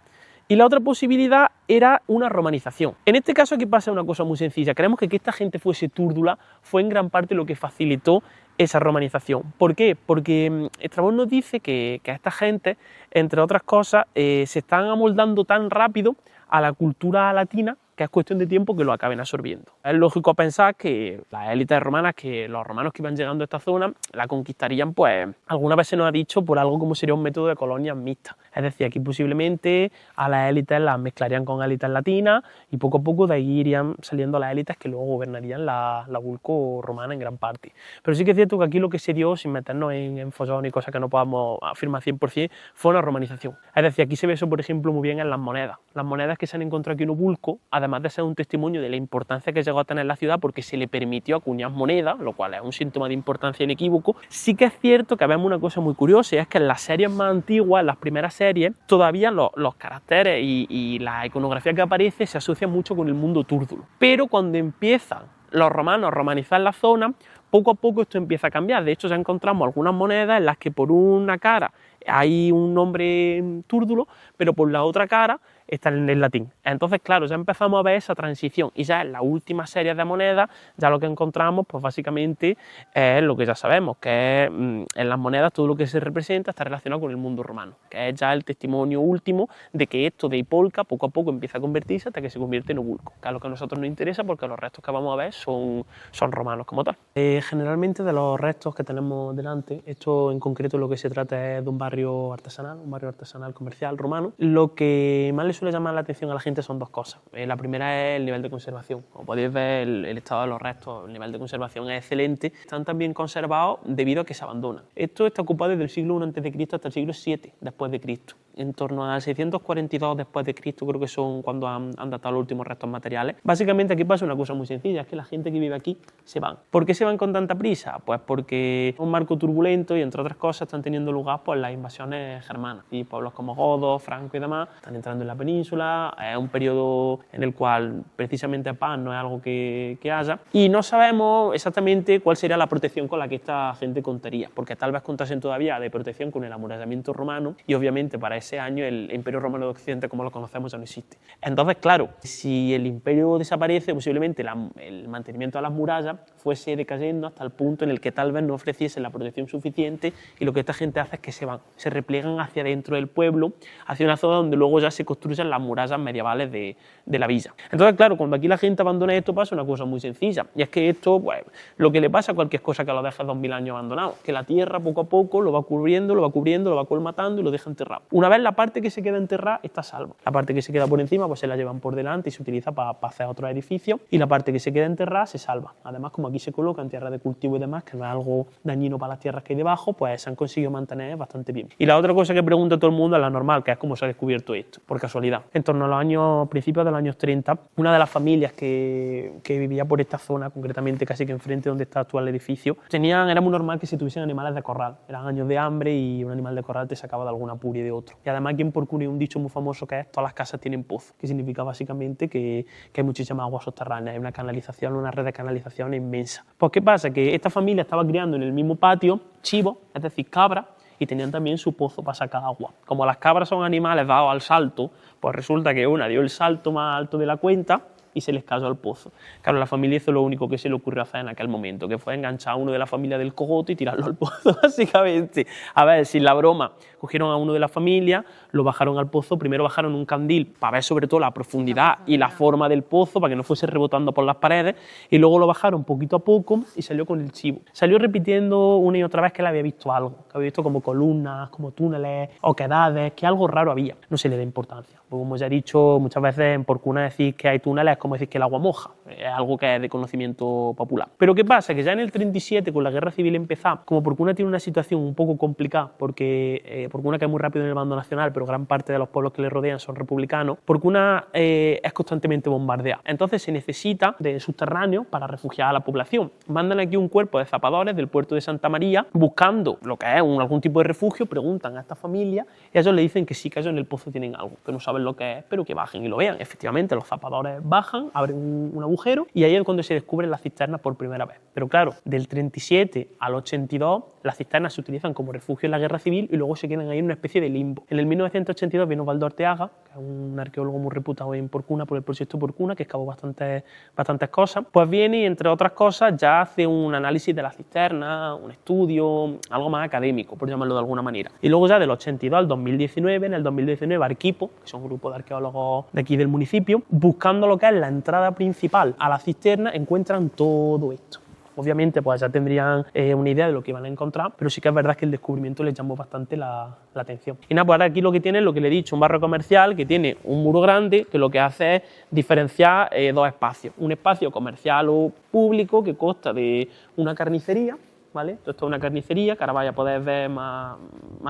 Y la otra posibilidad era una romanización. En este caso aquí pasa una cosa muy sencilla. Creemos que esta gente fuese túrdula fue en gran parte lo que facilitó esa romanización. ¿Por qué? Porque Estrabón nos dice que a esta gente, entre otras cosas, se están amoldando tan rápido a la cultura latina que es cuestión de tiempo que lo acaben absorbiendo. Es lógico pensar que las élites romanas, que los romanos que iban llegando a esta zona, la conquistarían, pues, alguna vez se nos ha dicho por algo como sería un método de colonias mixtas. Es decir, aquí posiblemente a las élites las mezclarían con élites latinas y poco a poco de ahí irían saliendo las élites que luego gobernarían la vulco romana en gran parte. Pero sí que es cierto que aquí lo que se dio, sin meternos en follón y cosas que no podamos afirmar 100%, fue una romanización. Es decir, aquí se ve eso, por ejemplo, muy bien en las monedas. Las monedas que se han encontrado aquí en Obulco, además de ser un testimonio de la importancia que llegó a tener la ciudad porque se le permitió acuñar moneda, lo cual es un síntoma de importancia inequívoco, sí que es cierto que vemos una cosa muy curiosa, y es que en las series más antiguas, en las primeras series, todavía los caracteres y la iconografía que aparece se asocian mucho con el mundo túrdulo. Pero cuando empiezan los romanos a romanizar la zona, poco a poco esto empieza a cambiar. De hecho, ya encontramos algunas monedas en las que por una cara hay un nombre túrdulo, pero por la otra cara está en el latín. Entonces, claro, ya empezamos a ver esa transición y ya en la última serie de monedas ya lo que encontramos, pues básicamente es lo que ya sabemos, que es en las monedas todo lo que se representa está relacionado con el mundo romano, que es ya el testimonio último de que esto de Ipolca poco a poco empieza a convertirse hasta que se convierte en Obulco, que es lo que a nosotros nos interesa porque los restos que vamos a ver son romanos como tal. Generalmente de los restos que tenemos delante, esto en concreto lo que se trata es de un barrio artesanal comercial romano. Lo que más le suele llamar la atención a la gente son dos cosas. La primera es el nivel de conservación. Como podéis ver, el estado de los restos, el nivel de conservación es excelente. Están también conservados debido a que se abandonan. Esto está ocupado desde el siglo I a.C. hasta el siglo VII después de Cristo. En torno al 642 después de Cristo creo que son cuando han datado los últimos restos materiales. Básicamente aquí pasa una cosa muy sencilla, es que la gente que vive aquí se van. ¿Por qué se van con tanta prisa? Pues porque es un marco turbulento y entre otras cosas están teniendo lugar pues, las invasiones germanas y pueblos como godos, francos y demás están entrando en la península. Es un periodo en el cual precisamente paz no es algo que haya y no sabemos exactamente cuál sería la protección con la que esta gente contaría, porque tal vez contasen todavía de protección con el amurallamiento romano y obviamente para ese ese año el Imperio Romano de Occidente, como lo conocemos, ya no existe. Entonces, claro, si el imperio desaparece, posiblemente el mantenimiento de las murallas fuese decayendo hasta el punto en el que tal vez no ofreciese la protección suficiente, y lo que esta gente hace es que se repliegan hacia dentro del pueblo, hacia una zona donde luego ya se construyen las murallas medievales de la villa. Entonces, claro, cuando aquí la gente abandona esto, pasa una cosa muy sencilla, y es que esto, pues, lo que le pasa a cualquier cosa que lo deje 2000 años abandonado, que la tierra poco a poco lo va cubriendo, lo va colmatando y lo deja enterrado. Una vez la parte que se queda enterrada está salva. La parte que se queda por encima pues se la llevan por delante y se utiliza para hacer otros edificios, y la parte que se queda enterrada se salva. Además, como aquí se coloca en tierra de cultivo y demás, que no es algo dañino para las tierras que hay debajo, pues se han conseguido mantener bastante bien. Y la otra cosa que pregunta todo el mundo es la normal, que es cómo se ha descubierto esto, por casualidad. En torno a los principios de los años 30, una de las familias que vivía por esta zona, concretamente casi que enfrente donde está actual el edificio, era muy normal que se tuviesen animales de corral. Eran años de hambre y un animal de corral te sacaba de algún apuro y de otro. Y además aquí en Porcuna hay un dicho muy famoso que es: todas las casas tienen pozo, que significa básicamente que hay muchísimas aguas subterráneas, hay una canalización, una red de canalización inmensa. Pues ¿qué pasa? Que esta familia estaba criando en el mismo patio chivos, es decir, cabras, y tenían también su pozo para sacar agua. Como las cabras son animales dados al salto, pues resulta que una dio el salto más alto de la cuenta y se les cayó al pozo. Claro, la familia hizo lo único que se le ocurrió hacer en aquel momento, que fue enganchar a uno de la familia del cogote y tirarlo al pozo, básicamente. A ver, sin la broma, cogieron a uno de la familia, lo bajaron al pozo, primero bajaron un candil para ver sobre todo la profundidad y la forma del pozo, para que no fuese rebotando por las paredes, y luego lo bajaron poquito a poco y salió con el chivo. Salió repitiendo una y otra vez que él había visto algo, que había visto como columnas, como túneles, oquedades, que algo raro había. No se le da importancia. Como ya he dicho, muchas veces en Porcuna decir que hay túneles es como decir que el agua moja, es algo que es de conocimiento popular. Pero ¿qué pasa? Que ya en el 37, con la guerra civil empezada, como Porcuna tiene una situación un poco complicada, porque Porcuna cae muy rápido en el bando nacional, pero gran parte de los pueblos que le rodean son republicanos, Porcuna es constantemente bombardeada. Entonces se necesita de subterráneos para refugiar a la población. Mandan aquí un cuerpo de zapadores del puerto de Santa María buscando lo que es algún tipo de refugio, preguntan a esta familia y ellos le dicen que sí, que ellos en el pozo tienen algo, que no saben lo que es, pero que bajen y lo vean. Efectivamente, los zapadores bajan, abren un agujero y ahí es cuando se descubren las cisternas por primera vez. Pero claro, del 37 al 82 las cisternas se utilizan como refugio en la guerra civil y luego se quedan ahí en una especie de limbo. En el 1982 vino Osvaldo Arteaga, que es un arqueólogo muy reputado en Porcuna por el proyecto Porcuna, que excavó bastantes cosas, pues viene y entre otras cosas ya hace un análisis de las cisternas, un estudio, algo más académico, por llamarlo de alguna manera. Y luego ya del 82 al 2019, en el 2019 Arquipo, que son un grupo de arqueólogos de aquí del municipio, buscando lo que es la entrada principal a la cisterna, encuentran todo esto. Obviamente pues ya tendrían una idea de lo que iban a encontrar, pero sí que es verdad que el descubrimiento les llamó bastante la atención. Y nada, pues ahora aquí lo que tiene es lo que le he dicho, un barrio comercial que tiene un muro grande que lo que hace es diferenciar dos espacios. Un espacio comercial o público que consta de una carnicería, ¿vale? Esto es una carnicería que ahora vaya a poder ver más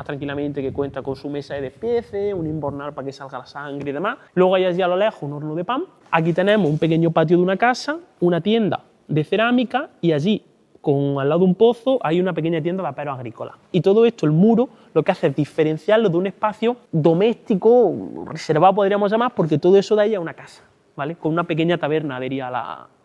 tranquilamente, que cuenta con su mesa de despiece, un invernal para que salga la sangre y demás. Luego hay allí a lo lejos un horno de pan. Aquí tenemos un pequeño patio de una casa, una tienda de cerámica y allí, al lado de un pozo, hay una pequeña tienda de aperos agrícolas. Y todo esto, el muro, lo que hace es diferenciarlo de un espacio doméstico, reservado podríamos llamar, porque todo eso de ahí es una casa, ¿vale? Con una pequeña taberna adherida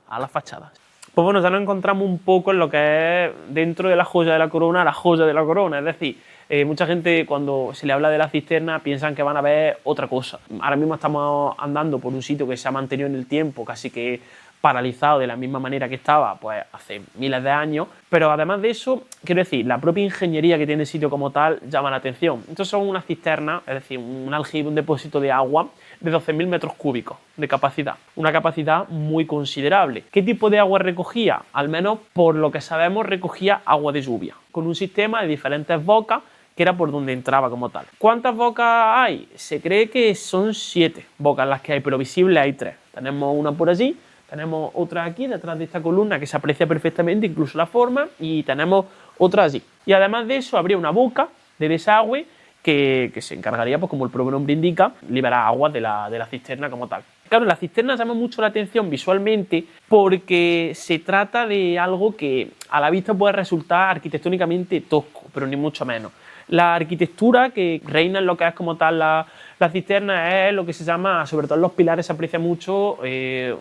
a la fachada. Pues bueno, ya nos encontramos un poco en lo que es dentro de la joya de la corona, la joya de la corona, es decir, mucha gente cuando se le habla de la cisterna piensan que van a ver otra cosa. Ahora mismo estamos andando por un sitio que se ha mantenido en el tiempo, casi que paralizado de la misma manera que estaba pues hace miles de años, pero además de eso, quiero decir, la propia ingeniería que tiene el sitio como tal llama la atención. Estos son unas cisternas, es decir, un aljibe, un depósito de agua de 12.000 metros cúbicos de capacidad, una capacidad muy considerable. ¿Qué tipo de agua recogía? Al menos por lo que sabemos recogía agua de lluvia, con un sistema de diferentes bocas que era por donde entraba como tal. ¿Cuántas bocas hay? Se cree que son 7 bocas las que hay, pero visibles hay 3. Tenemos una por allí, tenemos otra aquí, detrás de esta columna, que se aprecia perfectamente incluso la forma, y tenemos otra allí. Y además de eso, habría una boca de desagüe que se encargaría, pues como el propio nombre indica, liberar agua de la cisterna como tal. Claro, la cisterna llama mucho la atención visualmente porque se trata de algo que a la vista puede resultar arquitectónicamente tosco, pero ni mucho menos. La arquitectura que reina en lo que es como tal la cisterna es lo que se llama, sobre todo en los pilares se aprecia mucho,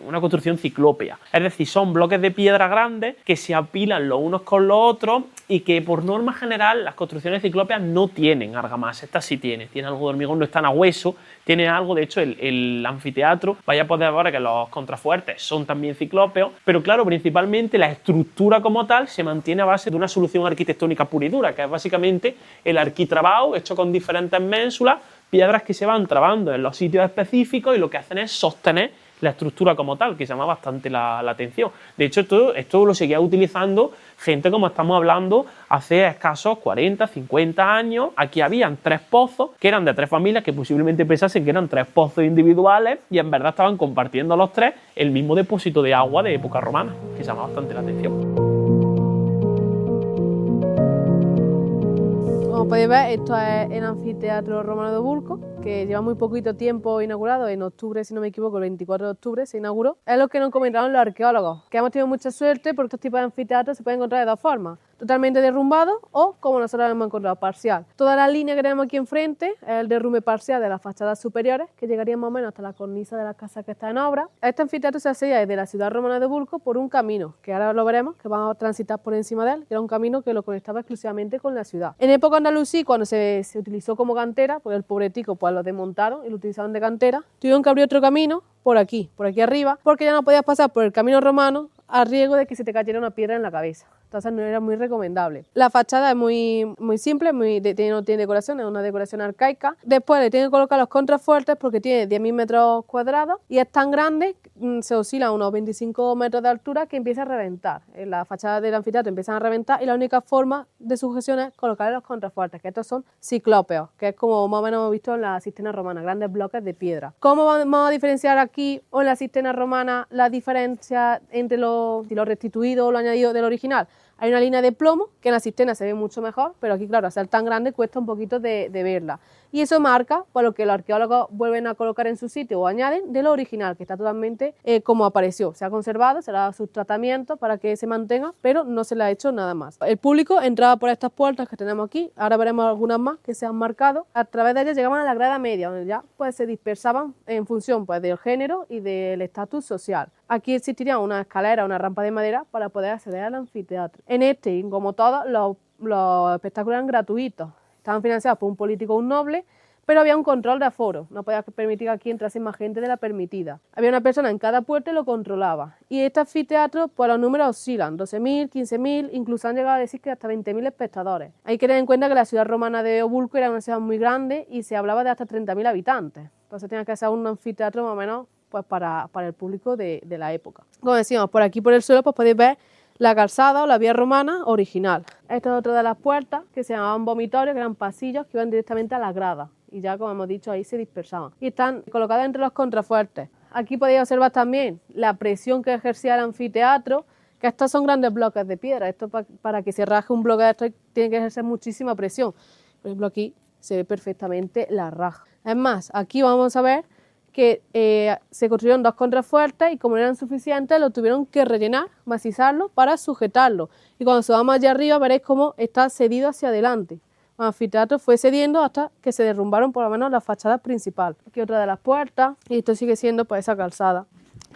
una construcción ciclópea. Es decir, son bloques de piedra grandes que se apilan los unos con los otros y que por norma general las construcciones ciclópeas no tienen argamasa, estas sí tienen algo de hormigón, no están a hueso, tienen algo, de hecho el anfiteatro, vaya a poder ver que los contrafuertes son también ciclópeos, pero claro, principalmente la estructura como tal se mantiene a base de una solución arquitectónica pura y dura, que es básicamente el arquitrabado hecho con diferentes ménsulas, piedras que se van trabando en los sitios específicos y lo que hacen es sostener la estructura como tal, que llama bastante la atención. De hecho, esto lo seguía utilizando gente, como estamos hablando, hace escasos 40, 50 años. Aquí habían 3 pozos, que eran de 3 familias, que posiblemente pensasen que eran 3 pozos individuales, y en verdad estaban compartiendo los 3 el mismo depósito de agua de época romana, que llama bastante la atención. Como podéis ver, esto es el anfiteatro romano de Bulco, que lleva muy poquito tiempo inaugurado, en octubre, si no me equivoco, el 24 de octubre se inauguró. Es lo que nos comentaron los arqueólogos, que hemos tenido mucha suerte porque estos tipos de anfiteatros se pueden encontrar de 2 formas: totalmente derrumbado o, como nosotros hemos encontrado, parcial. Toda la línea que tenemos aquí enfrente es el derrumbe parcial de las fachadas superiores, que llegaría más o menos hasta la cornisa de la casa que está en obra. Este anfiteatro se accedía desde la ciudad romana de Bulco por un camino, que ahora lo veremos, que vamos a transitar por encima de él, que era un camino que lo conectaba exclusivamente con la ciudad. En época andalusí, cuando se utilizó como cantera, pues el pobretico pues lo desmontaron y lo utilizaron de cantera, tuvieron que abrir otro camino por aquí arriba, porque ya no podías pasar por el camino romano a riesgo de que se te cayera una piedra en la cabeza. Entonces no era muy recomendable. La fachada es muy simple, no tiene decoración, es una decoración arcaica. Después le tienen que colocar los contrafuertes porque tiene 10.000 metros cuadrados y es tan grande, se oscila a unos 25 metros de altura, que empieza a reventar. La fachada del anfiteatro empiezan a reventar y la única forma de sujeción es colocarle los contrafuertes, que estos son ciclópeos, que es como más o menos hemos visto en la cisterna romana, grandes bloques de piedra. ¿Cómo vamos a diferenciar aquí o en la cisterna romana la diferencia entre lo restituido o lo añadido del original? Hay una línea de plomo que en la cisterna se ve mucho mejor, pero aquí, claro, al ser tan grande cuesta un poquito de verla. Y eso marca por lo que los arqueólogos vuelven a colocar en su sitio o añaden de lo original, que está totalmente como apareció. Se ha conservado, se le ha dado sus tratamientos para que se mantenga, pero no se le ha hecho nada más. El público entraba por estas puertas que tenemos aquí, ahora veremos algunas más que se han marcado. A través de ellas llegaban a la grada media, donde ya pues, se dispersaban en función pues, del género y del estatus social. Aquí existiría una escalera, una rampa de madera para poder acceder al anfiteatro. En este, como todos, los espectáculos eran gratuitos. Estaban financiados por un político o un noble, pero había un control de aforo. No podía permitir que aquí entrase más gente de la permitida. Había una persona en cada puerta y lo controlaba. Y este anfiteatro, pues los números oscilan, 12.000, 15.000, incluso han llegado a decir que hasta 20.000 espectadores. Hay que tener en cuenta que la ciudad romana de Bulco era una ciudad muy grande y se hablaba de hasta 30.000 habitantes. Entonces tenía que ser un anfiteatro más o menos pues, para el público de la época. Como decíamos, por aquí por el suelo pues podéis ver la calzada o la vía romana original. Esta es otra de las puertas que se llamaban vomitorios, que eran pasillos que iban directamente a la grada y ya, como hemos dicho, ahí se dispersaban. Y están colocadas entre los contrafuertes. Aquí podéis observar también la presión que ejercía el anfiteatro, que estos son grandes bloques de piedra. Esto para que se raje un bloque de esto tiene que ejercer muchísima presión. Por ejemplo, aquí se ve perfectamente la raja. Es más, aquí vamos a ver que se construyeron 2 contrafuertes y como no eran suficientes lo tuvieron que rellenar, macizarlo para sujetarlo. Y cuando subamos allá arriba veréis cómo está cedido hacia adelante. El anfiteatro fue cediendo hasta que se derrumbaron por lo menos las fachadas principales. Aquí otra de las puertas y esto sigue siendo pues esa calzada.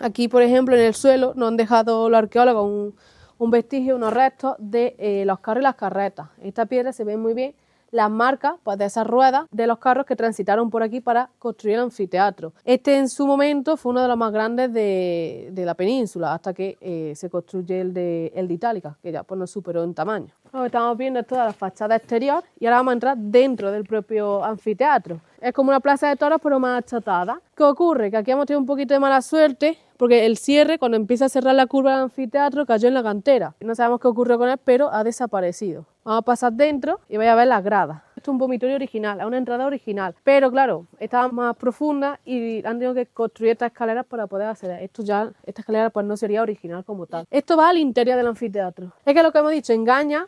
Aquí, por ejemplo, en el suelo nos han dejado los arqueólogos un vestigio, unos restos de los carros y las carretas. En esta piedra se ve muy bien las marcas pues, de esas ruedas de los carros que transitaron por aquí para construir el anfiteatro. Este en su momento fue uno de los más grandes de la península, hasta que se construye el de Itálica, que ya pues, nos superó en tamaño. Lo que estamos viendo es toda la fachada exterior y ahora vamos a entrar dentro del propio anfiteatro. Es como una plaza de toros pero más achatada. ¿Qué ocurre? Que aquí hemos tenido un poquito de mala suerte porque el cierre, cuando empieza a cerrar la curva del anfiteatro, cayó en la cantera. No sabemos qué ocurrió con él, pero ha desaparecido. Vamos a pasar dentro y vais a ver las gradas. Esto es un vomitorio original, es una entrada original. Pero claro, estaba más profunda y han tenido que construir estas escaleras para poder acceder. Esta escalera pues no sería original como tal. Esto va al interior del anfiteatro. Es que lo que hemos dicho engaña,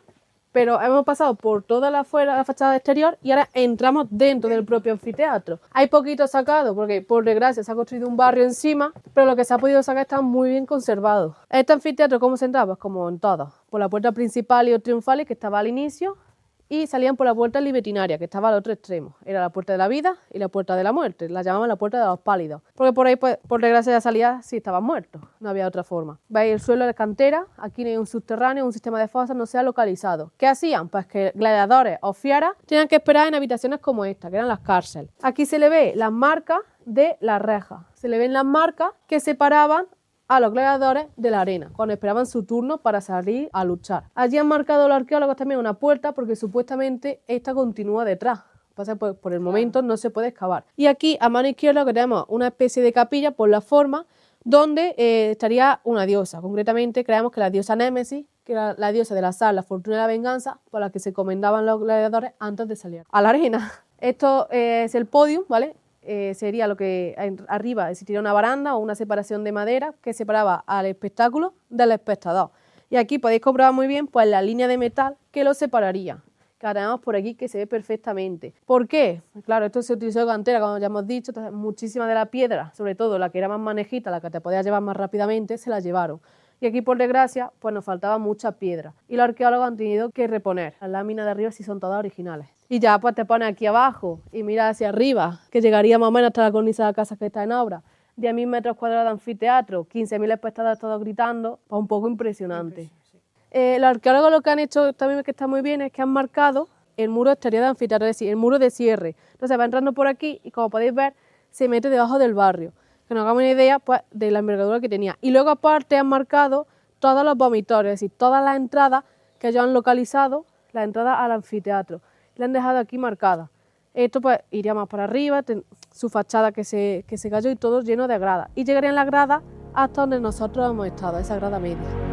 pero hemos pasado por toda la fachada exterior y ahora entramos dentro del propio anfiteatro. Hay poquito sacado porque por desgracia se ha construido un barrio encima, pero lo que se ha podido sacar está muy bien conservado. Este anfiteatro, ¿cómo se entraba? Pues como en todos, por la puerta principal y los triunfales que estaba al inicio y salían por la puerta libetinaria, que estaba al otro extremo. Era la puerta de la vida y la puerta de la muerte. La llamaban la puerta de los pálidos, porque por ahí, pues, por desgracia, ya salía si estaban muertos. No había otra forma. Veis, el suelo de cantera, aquí no hay un subterráneo, un sistema de fosas no se ha localizado. ¿Qué hacían? Pues que gladiadores o fieras tenían que esperar en habitaciones como esta, que eran las cárceles. Aquí se le ve las marcas de las rejas. Se le ven las marcas que separaban a los gladiadores de la arena, cuando esperaban su turno para salir a luchar. Allí han marcado los arqueólogos también una puerta porque supuestamente esta continúa detrás. Pasa pues, por el momento no se puede excavar. Y aquí a mano izquierda que tenemos una especie de capilla por la forma donde estaría una diosa. Concretamente creemos que la diosa Némesis, que era la diosa de la sal, la fortuna y la venganza, por la que se comendaban los gladiadores antes de salir a la arena. Esto es el podium, ¿vale? Sería lo que arriba existiría una baranda o una separación de madera que separaba al espectáculo del espectador. Y aquí podéis comprobar muy bien pues, la línea de metal que lo separaría, que ahora tenemos por aquí que se ve perfectamente. ¿Por qué? Claro, esto se utilizó de cantera, como ya hemos dicho, entonces muchísima de la piedra, sobre todo la que era más manejita, la que te podías llevar más rápidamente, se la llevaron. Y aquí, por desgracia, pues nos faltaba mucha piedra. Y los arqueólogos han tenido que reponer. Las láminas de arriba sí son todas originales. Y ya pues te pones aquí abajo y miras hacia arriba, que llegaría más o menos hasta la cornisa de la casa que está en obra. 10.000 metros cuadrados de anfiteatro, 15.000 espectadores todos gritando, pues un poco impresionante. Los arqueólogos lo que han hecho también, que está muy bien, es que han marcado el muro exterior del anfiteatro, es decir, el muro de cierre. Entonces va entrando por aquí y, como podéis ver, se mete debajo del barrio. Que nos hagamos una idea pues, de la envergadura que tenía. Y luego aparte han marcado todos los vomitorios, es decir, todas las entradas que ellos han localizado, las entradas al anfiteatro. La han dejado aquí marcadas. Esto pues iría más para arriba, su fachada que se cayó y todo lleno de gradas. Y llegarían las gradas hasta donde nosotros hemos estado, esa grada media.